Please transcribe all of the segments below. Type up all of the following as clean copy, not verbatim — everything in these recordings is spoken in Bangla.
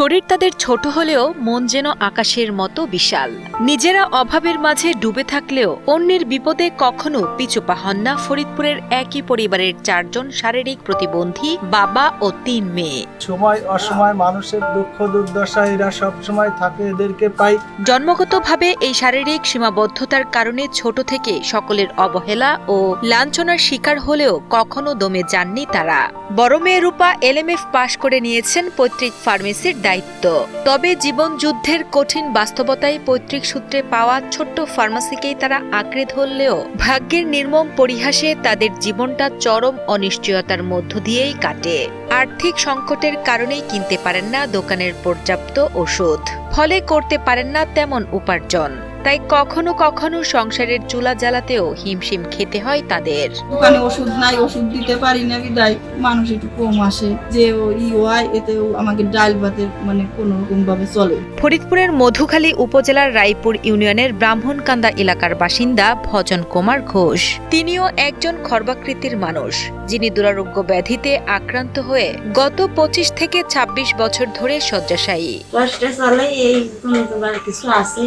শরীর তাদের ছোট হলেও মন যেন আকাশের মতো বিশাল। নিজেরা অভাবের মাঝে ডুবে থাকলেও অন্যের বিপদে কখনো পিছু পা হন না ফরিদপুরের একই পরিবারের 4 জন শারীরিক প্রতিবন্ধী বাবা ও 3 মেয়ে। সময় অসময় মানুষের দুঃখ দুর্দশা এরা সবসময় থাকে, এদেরকে পাই। জন্মগতভাবে এই শারীরিক সীমাবদ্ধতার কারণে ছোট থেকে সকলের অবহেলা ও লাঞ্ছনার শিকার হলেও কখনো দমে যাননি তারা। বড় মেয়ে রূপা LMF পাশ করে নিয়েছেন পৈতৃক ফার্মেসির দায়িত্ব। তবে জীবন যুদ্ধের কঠিন বাস্তবতায় পৈতৃক সূত্রে পাওয়া ছোট্ট ফার্মেসিকেই তারা আঁকড়ে ধরলেও ভাগ্যের নির্মম পরিহাসে তাদের জীবনটা চরম অনিশ্চয়তার মধ্য দিয়েই কাটে। আর্থিক সংকটের কারণেই কিনতে পারেন না দোকানের পর্যাপ্ত ওষুধ, ফলে করতে পারেন না তেমন উপার্জন। তাই কখনো কখনো সংসারের চুলা জ্বালাতেও হিমশিম খেতে হয় তাদের। দোকানে ওষুধ নাই, ওষুধ দিতে পারি না বিদায় মানুষ একটু কম আসে, যে হয় এতেও আমাকে ডাল ভাতের কোনো রকম ভাবে চলে। ফরিদপুরের মধুখালী উপজেলার রায়পুর ইউনিয়নের ব্রাহ্মণকান্দা এলাকার বাসিন্দা ভজন কুমার ঘোষ। তিনিও একজন খর্বাকৃতির মানুষ, যিনি দুরারোগ্য ব্যাধিতে আক্রান্ত হয়ে গত 25 থেকে 26 বছর ধরে শয্যাশায়ী। কষ্টে চলে, এই কিছু আছে,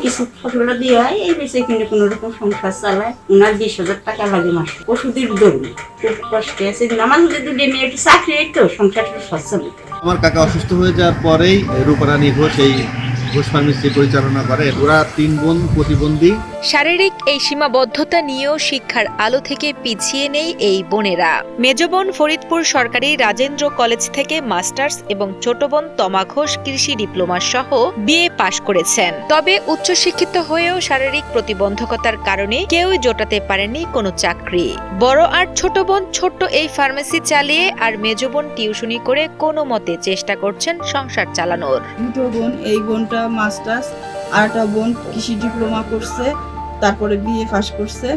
কিছু ফসল দিয়ে হয়, এই বেশি কিনে কোনো রকম সংসার চালায়। ওনার 20,000 টাকা লাগে মাসে ওষুধের দরুন। খুব কষ্টে আছে। আমার যদি মেয়ে একটু চাকরি তো সংসারটা সচ্ছল। আমার কাকা অসুস্থ হয়ে যাওয়ার পরেই রূপারানী ঘোষ এই ঘোষ ফার্মেসি পরিচালনা করে। ওরা 3 বোন প্রতিবন্ধী। শারীরিক এই সীমাবদ্ধতা নিয়েও শিক্ষার আলো থেকে পিছিয়ে নেই এই বোনেরা। মেজ বোন ফরিদপুর সরকারি রাজেন্দ্র কলেজ থেকে মাস্টার্স এবং ছোট বোন তমা ঘোষ কৃষি ডিপ্লোমা সহ BA পাশ করেছেন। তবে উচ্চশিক্ষিত হয়েও শারীরিক প্রতিবন্ধকতার কারণে কেউই জোটাতে পারেনি কোনো চাকরি। বড় আর ছোট বোন ছোট্ট এই ফার্মেসি চালিয়ে আর মেজ বোন টিউশনি করে কোনো মতে চেষ্টা করছেন সংসার চালানোর। দুটো বোন, এই বোনটা মাস্টার্স, আর একটা বোন কৃষি ডিপ্লোমা করছে, তারপরে BA পাস করছে।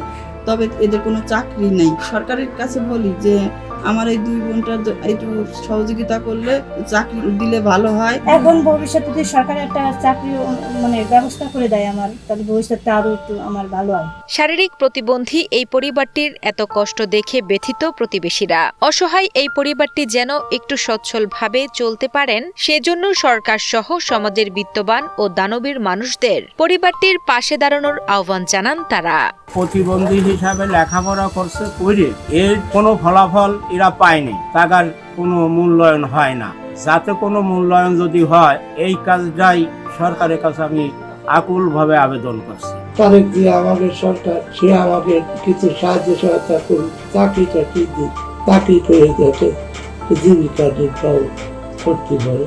তবে এদের কোনো চাকরি নেই। সরকারের কাছে বলি যে আমার এই 2 বোনটা একটু সহযোগিতা করলে চাকরি দিলে ভালো হয়। এখন ভবিষ্যতে যদি সরকার একটা চাকরি ব্যবস্থা করে দেয় আমার, তাহলে ভবিষ্যতে আরো একটু আমার ভালো হয়। শারীরিক প্রতিবন্ধী এই পরিবারটির এত কষ্ট দেখে ব্যথিত প্রতিবেশীরা। অসহায় এই পরিবারটি যেন একটু সচ্ছলভাবে চলতে পারেন, সেজন্য সরকার সহ সমাজের বিত্তবান ও দানবীর মানুষদের পরিবারটির পাশে দাঁড়ানোর আহ্বান জানান তারা। প্রতিবন্ধী হিসাবে লেখাপড়া করছে, করে এর কোনো ফলাফল এরা পায়নি, টাকার কোনো মূল্যায়ন হয় না। যাতে কোনো মূল্যায়ন যদি হয়, এই কাজটাই সরকারের কাছে আমি আকুল ভাবে আবেদন করছি। তারেক যে আমাকে সরকার, সে আমাকে কিছু সাহায্য সহায়তা করুন, চাকরিটা ঠিক দিন, চাকরি করে যাতে জীবিকা নির্বাহ করতে পারে।